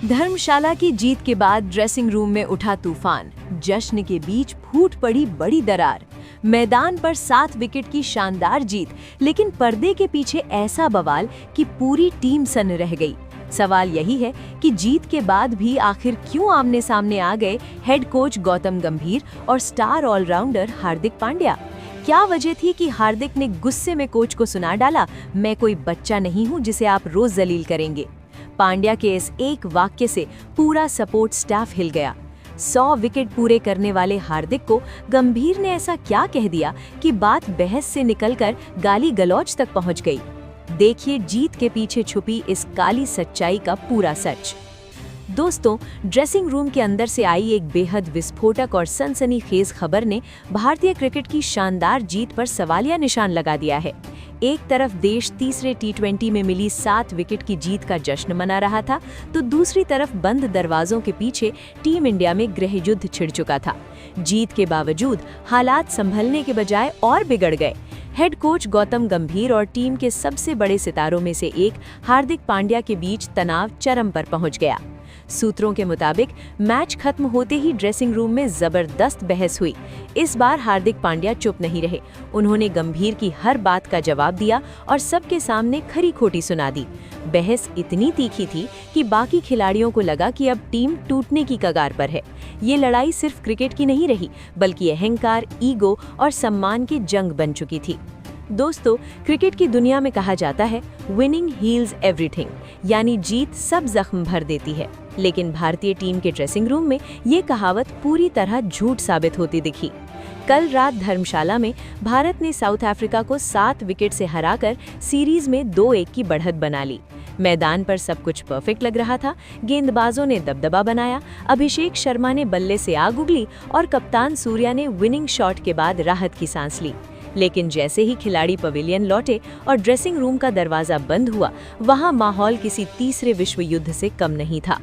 धर्मशाला की जीत के बाद ड्रेसिंग रूम में उठा तूफान। जश्न के बीच फूट पड़ी बड़ी दरार। मैदान पर 7 विकेट की शानदार जीत, लेकिन पर्दे के पीछे ऐसा बवाल कि पूरी टीम सन्न रह गई। सवाल यही है कि जीत के बाद भी आखिर क्यों आमने सामने आ गए हेड कोच गौतम गंभीर और स्टार ऑलराउंडर हार्दिक पांड्या। क्या वजह थी कि हार्दिक ने गुस्से में कोच को सुना डाला, मैं कोई बच्चा नहीं हूं जिसे आप रोज जलील करेंगे। पांड्या के इस एक वाक्य से पूरा सपोर्ट स्टाफ हिल गया। 100 विकेट पूरे करने वाले हार्दिक को गंभीर ने ऐसा क्या कह दिया कि बात बहस से निकलकर गाली गलौज तक पहुंच गई। देखिए जीत के पीछे छुपी इस काली सच्चाई का पूरा सच। दोस्तों, ड्रेसिंग रूम के अंदर से आई एक बेहद विस्फोटक और सनसनीखेज खबर ने भारतीय क्रिकेट की शानदार जीत पर सवालिया निशान लगा दिया है। एक तरफ देश तीसरे T20 में मिली 7 विकेट की जीत का जश्न मना रहा था, तो दूसरी तरफ बंद दरवाजों के पीछे टीम इंडिया में गृहयुद्ध छिड़ चुका था। जीत के बावजूद हालात संभलने के बजाय और बिगड़ गए। हेड कोच गौतम गंभीर और टीम के सबसे बड़े सितारों में से एक हार्दिक पांड्या के बीच तनाव चरम पर पहुंच गया। सूत्रों के मुताबिक मैच खत्म होते ही ड्रेसिंग रूम में जबरदस्त बहस हुई। इस बार हार्दिक पांड्या चुप नहीं रहे। उन्होंने गंभीर की हर बात का जवाब दिया और सबके सामने खरी खोटी सुना दी। बहस इतनी तीखी थी कि बाकी खिलाड़ियों को लगा कि अब टीम टूटने की कगार पर है। ये लड़ाई सिर्फ क्रिकेट की नहीं रही, बल्कि अहंकार, ईगो और सम्मान की जंग बन चुकी थी। दोस्तों, क्रिकेट की दुनिया में कहा जाता है विनिंग हील्स एवरीथिंग, यानी जीत सब जख्म भर देती है। लेकिन भारतीय टीम के ड्रेसिंग रूम में ये कहावत पूरी तरह झूठ साबित होती दिखी। कल रात धर्मशाला में भारत ने साउथ अफ्रीका को 7 विकेट से हराकर सीरीज में 2-1 की बढ़त बना ली। मैदान पर सब कुछ परफेक्ट लग रहा था। गेंदबाजों ने दबदबा बनाया, अभिषेक शर्मा ने बल्ले से आग उगली और कप्तान सूर्या ने विनिंग शॉट के बाद राहत की सांस ली। लेकिन जैसे ही खिलाड़ी पवेलियन लौटे और ड्रेसिंग रूम का दरवाजा बंद हुआ, वहां माहौल किसी तीसरे विश्व युद्ध से कम नहीं था।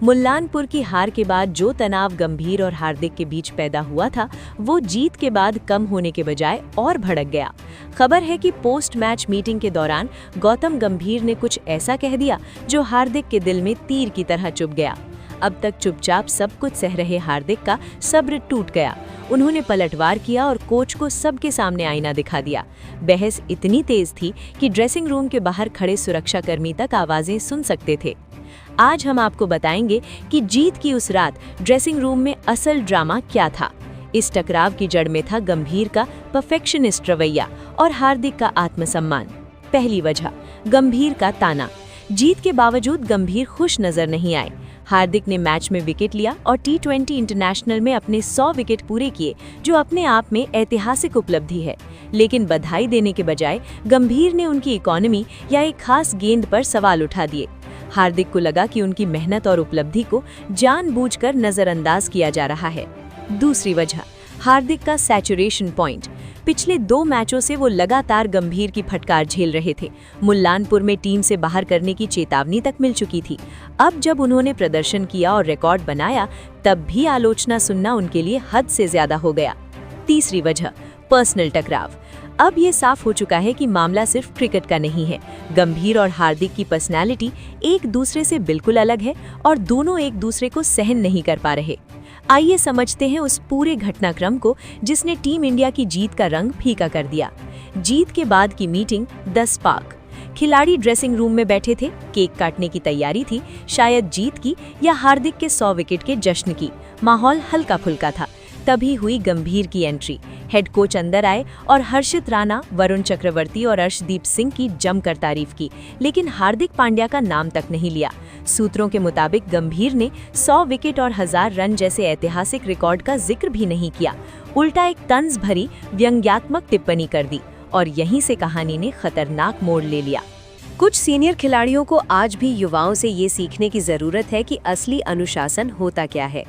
मुल्लानपुर की हार के बाद जो तनाव गंभीर और हार्दिक के बीच पैदा हुआ था, वो जीत के बाद कम होने के बजाय और भड़क गया। खबर है कि पोस्ट मैच मीटिंग के दौरान गौतम गंभीर ने कुछ ऐसा कह दिया जो हार्दिक के दिल में तीर की तरह चुभ गया। अब तक चुपचाप सब कुछ सह रहे हार्दिक का सब्र टूट गया। उन्होंने पलटवार किया और कोच को सबके सामने आईना दिखा दिया। बहस इतनी तेज थी कि ड्रेसिंग रूम के बाहर खड़े सुरक्षाकर्मी तक आवाजें सुन सकते थे। आज हम आपको बताएंगे कि जीत की उस रात ड्रेसिंग रूम में असल ड्रामा क्या था। इस टकराव की जड़ में था गंभीर का परफेक्शनिस्ट रवैया और हार्दिक का आत्मसम्मान। पहली वजह, गंभीर का ताना। जीत के बावजूद गंभीर खुश नजर नहीं आए। हार्दिक ने मैच में विकेट लिया और T20 इंटरनेशनल में अपने 100 विकेट पूरे किए, जो अपने आप में ऐतिहासिक उपलब्धि है। लेकिन बधाई देने के बजाय गंभीर ने उनकी इकोनॉमी या एक खास गेंद पर सवाल उठा दिए। हार्दिक को लगा कि उनकी मेहनत और उपलब्धि को जानबूझकर नजरअंदाज किया जा रहा है। दूसरी वजह, हार्दिक का सैचुरेशन पॉइंट। पिछले 2 मैचों से वो लगातार गंभीर की फटकार झेल रहे थे। मुल्लानपुर में टीम से बाहर करने की चेतावनी तक मिल चुकी थी। अब जब उन्होंने प्रदर्शन किया और रिकॉर्ड बनाया, तब भी आलोचना सुनना उनके लिए हद से ज्यादा हो गया। तीसरी वजह, पर्सनल टकराव। अब ये साफ हो चुका है कि मामला सिर्फ क्रिकेट का नहीं है। गंभीर और हार्दिक की पर्सनैलिटी एक दूसरे से बिल्कुल अलग है और दोनों एक दूसरे को सहन नहीं कर पा रहे। आइए समझते हैं उस पूरे घटनाक्रम को जिसने टीम इंडिया की जीत का रंग फीका कर दिया। जीत के बाद की मीटिंग 10 पाक। खिलाड़ी ड्रेसिंग रूम में बैठे थे, केक काटने की तैयारी थी, शायद जीत की या हार्दिक के 100 विकेट के जश्न की। माहौल हल्का फुल्का था। तभी हुई गंभीर की एंट्री। हेड कोच अंदर आए और हर्षित राणा, वरुण चक्रवर्ती और अर्शदीप सिंह की जमकर तारीफ की, लेकिन हार्दिक पांड्या का नाम तक नहीं लिया। सूत्रों के मुताबिक गंभीर ने 100 विकेट और 1000 रन जैसे ऐतिहासिक रिकॉर्ड का जिक्र भी नहीं किया। उल्टा एक तंज भरी व्यंग्यात्मक टिप्पणी कर दी और यहीं से कहानी ने खतरनाक मोड़ ले लिया। कुछ सीनियर खिलाड़ियों को आज भी युवाओं से ये सीखने की जरूरत है कि असली अनुशासन होता क्या है।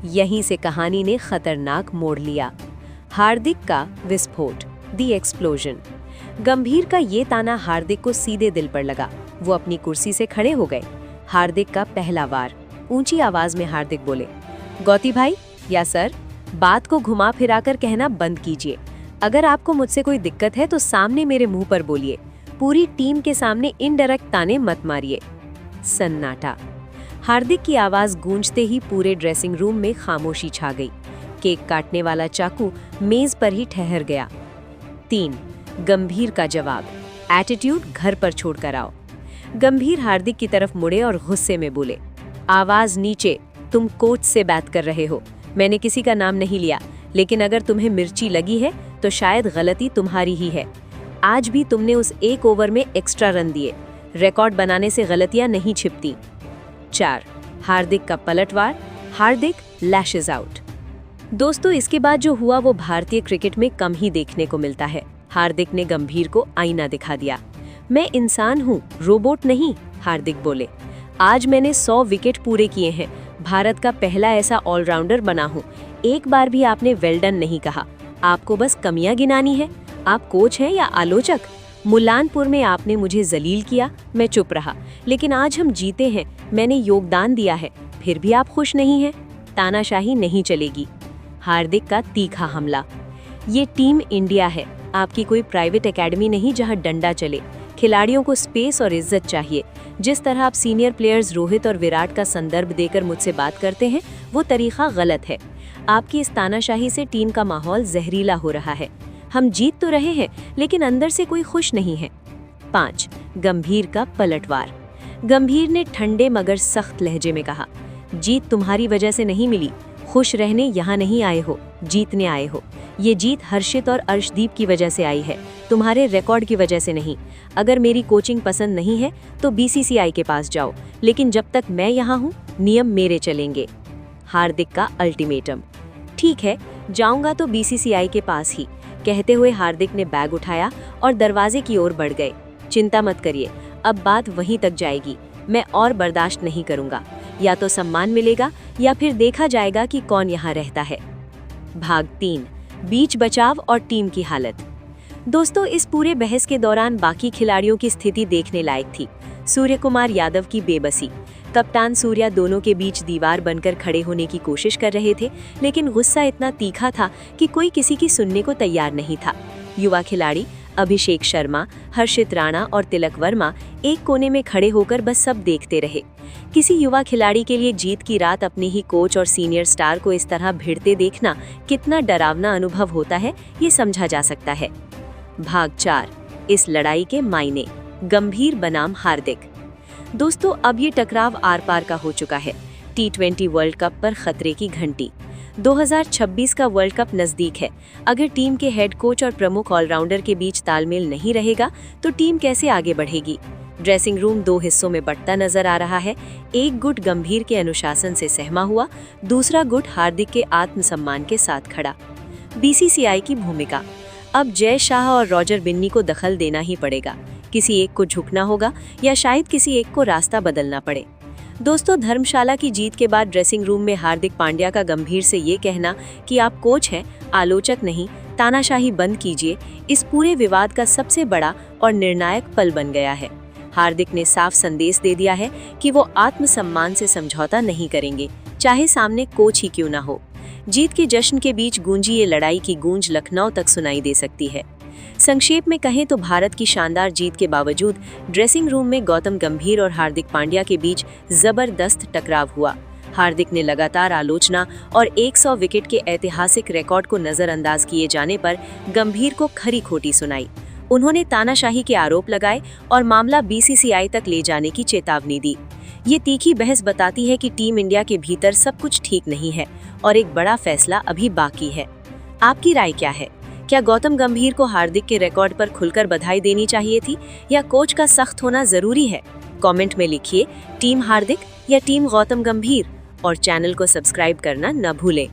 यहीं से कहानी ने खतरनाक मोड़ लिया। हार्दिक का विस्फोट, दी एक्सप्लोजन। गंभीर का ये ताना हार्दिक को सीधे दिल पर लगा। वो अपनी कुर्सी से खड़े हो गए। हार्दिक का पहला वार। ऊंची आवाज में हार्दिक बोले, गौती भाई या सर, बात को घुमा फिराकर कहना बंद कीजिए। अगर आपको मुझसे कोई दिक्कत है तो सामने मेरे मुंह पर बोलिए। पूरी टीम के सामने इनडायरेक्ट ताने मत मारिए। सन्नाटा। हार्दिक की आवाज गूंजते ही पूरे ड्रेसिंग रूम में खामोशी छा गई। केक काटने वाला चाकू मेज पर ही ठहर गया। 3. गंभीर का जवाब, एटीट्यूड घर पर छोड़कर आओ। गंभीर हार्दिक की तरफ मुड़े और गुस्से में बोले, आवाज नीचे, तुम कोच से बात कर रहे हो। मैंने किसी का नाम नहीं लिया, लेकिन अगर तुम्हें मिर्ची लगी है तो शायद गलती तुम्हारी ही है। आज भी तुमने उस एक ओवर में एक्स्ट्रा रन दिए। रिकॉर्ड बनाने से गलतियां नहीं छिपती। 4. हार्दिक का पलटवार, हार्दिक लैशेज आउट। दोस्तों, इसके बाद जो हुआ वो भारतीय क्रिकेट में कम ही देखने को मिलता है। हार्दिक ने गंभीर को आईना दिखा दिया। मैं इंसान हूँ, रोबोट नहीं, हार्दिक बोले। आज मैंने 100 विकेट पूरे किए हैं, भारत का पहला ऐसा ऑलराउंडर बना हूँ। एक बार भी आपने वेल डन नहीं कहा। आपको बस कमियां गिनानी है। आप कोच हैं या आलोचक? मुलानपुर में आपने मुझे जलील किया, मैं चुप रहा, लेकिन आज हम जीते हैं, मैंने योगदान दिया है, फिर भी आप खुश नहीं हैं। तानाशाही नहीं चलेगी। हार्दिक का तीखा हमला, ये टीम इंडिया है, आपकी कोई प्राइवेट एकेडमी नहीं जहां डंडा चले। खिलाड़ियों को स्पेस और इज्जत चाहिए। जिस तरह आप सीनियर प्लेयर्स रोहित और विराट का संदर्भ देकर मुझसे बात करते हैं, वो तरीका गलत है। आपकी इस तानाशाही से टीम का माहौल जहरीला हो रहा है। हम जीत तो रहे हैं, लेकिन अंदर से कोई खुश नहीं है। 5. गंभीर का पलटवार। गंभीर ने ठंडे मगर सख्त लहजे में कहा, जीत तुम्हारी वजह से नहीं मिली। खुश रहने यहाँ नहीं आए हो, जीतने आए हो। ये जीत हर्षित और अर्शदीप की वजह से आई है, तुम्हारे रिकॉर्ड की वजह से नहीं। अगर मेरी कोचिंग पसंद नहीं है तो बीसीसीआई के पास जाओ, लेकिन जब तक मैं यहाँ हूँ नियम मेरे चलेंगे। हार्दिक का अल्टीमेटम, ठीक है, जाऊंगा तो बीसीसीआई के पास ही, कहते हुए हार्दिक ने बैग उठाया और दरवाजे की ओर बढ़ गए। चिंता मत करिए, अब बात वहीं तक जाएगी। मैं और बर्दाश्त नहीं करूंगा। या तो सम्मान मिलेगा या फिर देखा जाएगा कि कौन यहाँ रहता है। भाग 3, बीच बचाव और टीम की हालत। दोस्तों, इस पूरे बहस के दौरान बाकी खिलाड़ियों की स्थिति देखने लायक थी। सूर्य कुमार यादव की बेबसी, कप्तान सूर्या दोनों के बीच दीवार बनकर खड़े होने की कोशिश कर रहे थे, लेकिन गुस्सा इतना तीखा था कि कोई किसी की सुनने को तैयार नहीं था। युवा खिलाड़ी अभिषेक शर्मा, हर्षित राणा और तिलक वर्मा एक कोने में खड़े होकर बस सब देखते रहे। किसी युवा खिलाड़ी के लिए जीत की रात अपने ही कोच और सीनियर स्टार को इस तरह भिड़ते देखना कितना डरावना अनुभव होता है, ये समझा जा सकता है। भाग 4, इस लड़ाई के मायने, गंभीर बनाम हार्दिक। दोस्तों, अब ये टकराव आर पार का हो चुका है। T20 वर्ल्ड कप पर खतरे की घंटी। 2026 का वर्ल्ड कप नजदीक है। अगर टीम के हेड कोच और प्रमुख ऑलराउंडर के बीच तालमेल नहीं रहेगा तो टीम कैसे आगे बढ़ेगी? ड्रेसिंग रूम 2 हिस्सों में बंटता नजर आ रहा है। एक गुट गंभीर के अनुशासन से सहमा हुआ, दूसरा गुट हार्दिक के आत्मसम्मान के साथ खड़ा। बीसीसीआई की भूमिका, अब जय शाह और रॉजर बिन्नी को दखल देना ही पड़ेगा। किसी एक को झुकना होगा या शायद किसी एक को रास्ता बदलना पड़े। दोस्तों, धर्मशाला की जीत के बाद ड्रेसिंग रूम में हार्दिक पांड्या का गंभीर से ये कहना कि आप कोच हैं, आलोचक नहीं, तानाशाही बंद कीजिए, इस पूरे विवाद का सबसे बड़ा और निर्णायक पल बन गया है। हार्दिक ने साफ संदेश दे दिया है कि वो आत्मसम्मान से समझौता नहीं करेंगे, चाहे सामने कोच ही क्यों ना हो। जीत के जश्न के बीच गूंजी ये लड़ाई की गूंज लखनऊ तक सुनाई दे सकती है। संक्षेप में कहें तो भारत की शानदार जीत के बावजूद ड्रेसिंग रूम में गौतम गंभीर और हार्दिक पांड्या के बीच जबरदस्त टकराव हुआ। हार्दिक ने लगातार आलोचना और 100 विकेट के ऐतिहासिक रिकॉर्ड को नजरअंदाज किए जाने पर गंभीर को खरी खोटी सुनाई। उन्होंने तानाशाही के आरोप लगाए और मामला बीसीसीआई तक ले जाने की चेतावनी दी। ये तीखी बहस बताती है कि टीम इंडिया के भीतर सब कुछ ठीक नहीं है और एक बड़ा फैसला अभी बाकी है। आपकी राय क्या है? क्या गौतम गंभीर को हार्दिक के रिकॉर्ड पर खुलकर बधाई देनी चाहिए थी या कोच का सख्त होना जरूरी है? कमेंट में लिखिए टीम हार्दिक या टीम गौतम गंभीर, और चैनल को सब्सक्राइब करना न भूलें।